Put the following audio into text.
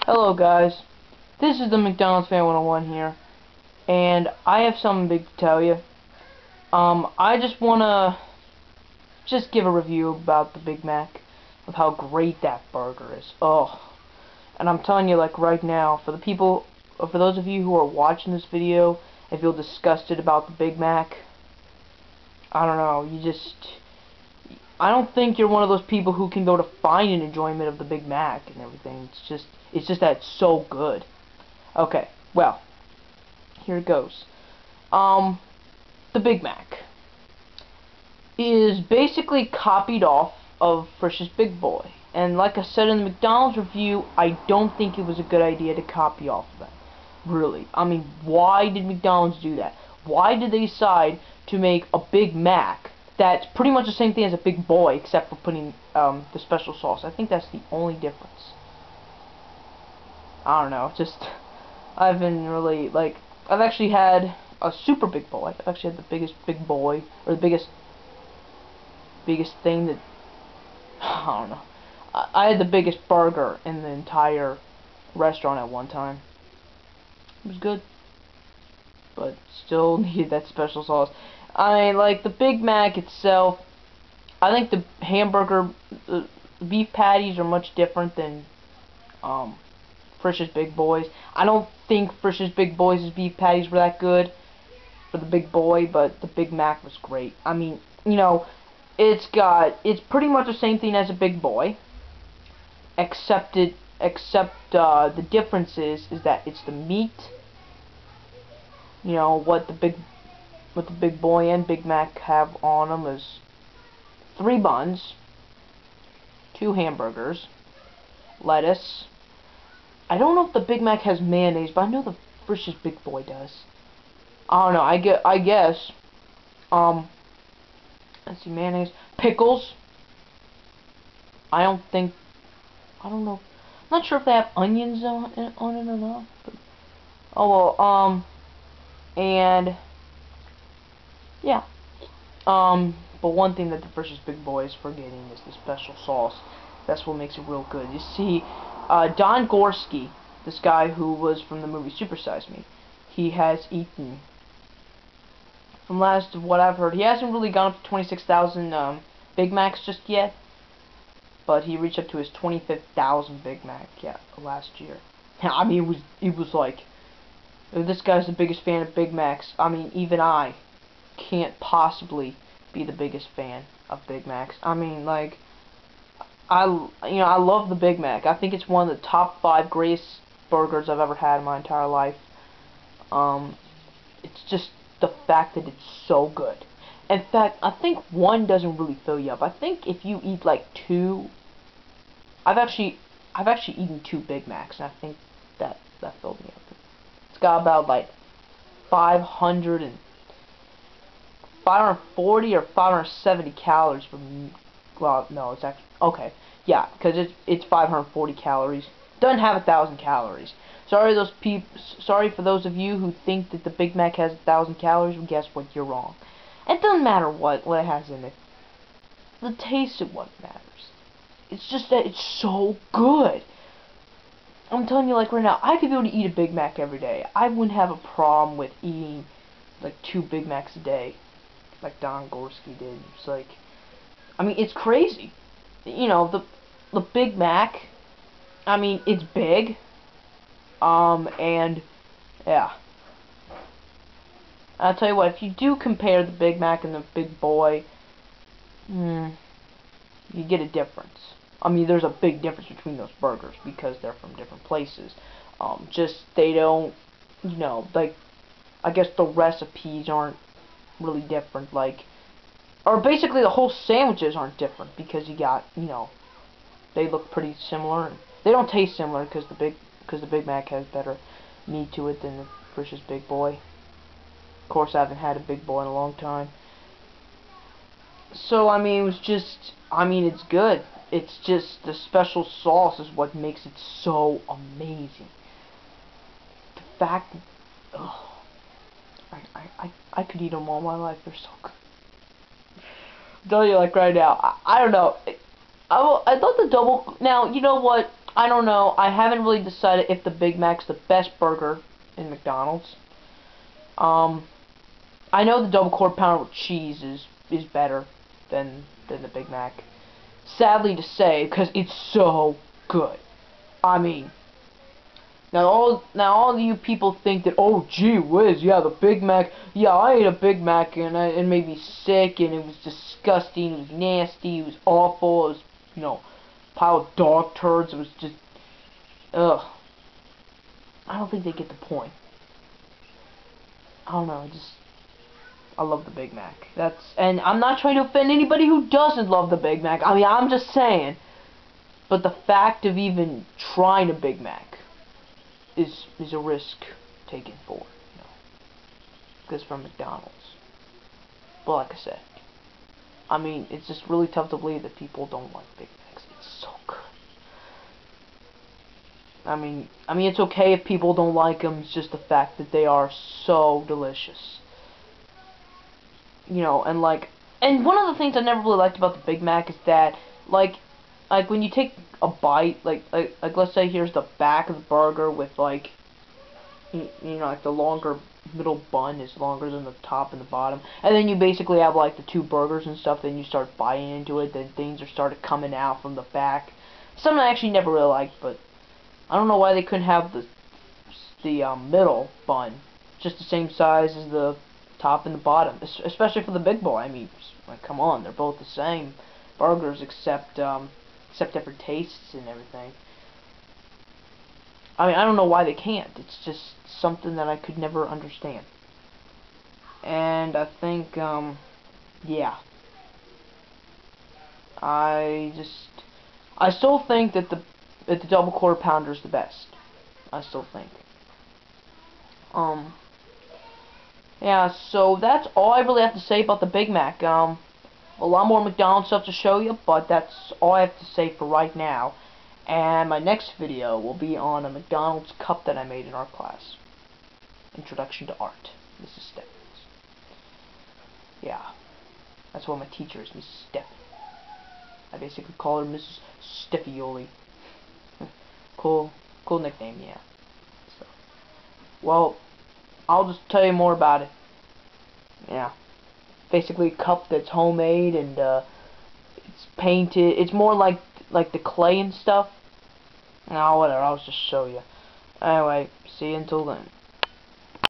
Hello guys, this is the McDonald's Fan 101 here, and I have something big to tell you. I just wanna give a review about the Big Mac, of how great that burger is. Oh, and I'm telling you, like right now, for those of you who are watching this video and feel disgusted about the Big Mac, I don't know, I don't think you're one of those people who can go to find an enjoyment of the Big Mac and everything. It's just that it's so good. Okay, well, here it goes. The Big Mac is basically copied off of Frisch's Big Boy. And like I said in the McDonald's review, I don't think it was a good idea to copy off of that. Really. I mean, why did McDonald's do that? Why did they decide to make a Big Mac that's pretty much the same thing as a Big Boy, except for putting the special sauce? I think that's the only difference. I don't know, I've been really, like, I've actually had a super big boy. I've actually had the biggest big boy, or the biggest thing that, I don't know. I had the biggest burger in the entire restaurant at one time. It was good, but still needed that special sauce. I like the Big Mac itself. I think the hamburger, beef patties are much different than, Frisch's Big Boys. I don't think Frisch's Big Boys' beef patties were that good for the Big Boy, but the Big Mac was great. I mean, you know, it's pretty much the same thing as a Big Boy, except the difference is that it's the meat. You know, what the Big Boy and Big Mac have on them is 3 buns, 2 hamburgers, lettuce. I don't know if the Big Mac has mayonnaise, but I know the Frisch's Big Boy does. I don't know. I guess. Let's see, mayonnaise, pickles. I don't think. I don't know. I'm not sure if they have onions on it or not. But, oh well. And yeah. But one thing that the Frisch's Big Boy is forgetting is the special sauce. That's what makes it real good. You see, Don Gorski, this guy who was from the movie Super Size Me, he has eaten, from last of what I've heard, he hasn't really gone up to 26,000 Big Macs just yet, but he reached up to his 25,000 Big Mac last year. I mean, it was like, this guy's the biggest fan of Big Macs. I mean, even I can't possibly be the biggest fan of Big Macs. I mean, like, I love the Big Mac. I think it's one of the top 5 greatest burgers I've ever had in my entire life. It's just the fact that it's so good. In fact, I think one doesn't really fill you up. I think if you eat like 2, I've actually eaten 2 Big Macs, and I think that filled me up. It's got about like 540 or 570 calories for me. Well, no, it's actually okay. Yeah, because it's 540 calories. Doesn't have 1,000 calories. Sorry for those of you who think that the Big Mac has 1,000 calories. Well, guess what? You're wrong. It doesn't matter what it has in it. The taste is what matters. It's just that it's so good. I'm telling you, like right now, I could be able to eat a Big Mac every day. I wouldn't have a problem with eating like 2 Big Macs a day, like Don Gorski did. It's like, I mean, it's crazy. You know, the Big Mac, I mean, it's big. And yeah. I'll tell you what, if you do compare the Big Mac and the Big Boy, you get a difference. I mean, there's a big difference between those burgers because they're from different places. They don't, you know, like, I guess the recipes aren't really different, like, or basically the whole sandwiches aren't different because you got, you know, they look pretty similar. And they don't taste similar because the Big Mac has better meat to it than the Frisch's Big Boy. Of course, I haven't had a Big Boy in a long time. So, I mean, it's good. It's just the special sauce is what makes it so amazing. The fact that, oh, I could eat them all my life. They're so good. I'm telling you, like right now, I don't know. I thought the double. Now, you know what? I don't know. I haven't really decided if the Big Mac's the best burger in McDonald's. I know the double quarter pounder with cheese is better than the Big Mac. Sadly to say, because it's so good. I mean, now all you people think that, oh gee whiz, yeah, the Big Mac, yeah, I ate a Big Mac and it made me sick and it was disgusting, it was nasty, it was awful, it was, you know, pile of dog turds, it was just, ugh. I don't think they get the point. I don't know, I love the Big Mac. And I'm not trying to offend anybody who doesn't love the Big Mac. I mean, I'm just saying. But the fact of even trying a Big Mac is a risk taken for, you know, because from McDonald's. But like I said, I mean, it's just really tough to believe that people don't like Big Macs. It's so good. I mean, it's okay if people don't like them. It's just the fact that they are so delicious. You know, and one of the things I never really liked about the Big Mac is that, like when you take a bite, like let's say here's the back of the burger with like, you know, like the longer middle bun is longer than the top and the bottom, and then you basically have like the two burgers and stuff. Then you start biting into it, then things are started coming out from the back. Something I actually never really liked, but I don't know why they couldn't have the middle bun just the same size as the top and the bottom, especially for the big boy. I mean, like, come on, they're both the same burgers except different tastes and everything. I mean, I don't know why they can't. It's just something that I could never understand. And I think, yeah. I still think that the double quarter pounder is the best. I still think. Yeah, so that's all I really have to say about the Big Mac. A lot more McDonald's stuff to show you, but that's all I have to say for right now. And my next video will be on a McDonald's cup that I made in art class. Introduction to Art, Mrs. Stephens. Yeah, that's what my teacher is, Mrs. Stephens. I basically call her Mrs. Steffioli. cool nickname, yeah. So, well, I'll just tell you more about it. Yeah, basically a cup that's homemade and it's painted. It's more like the clay and stuff. No, whatever. I'll just show you. Anyway, see you until then.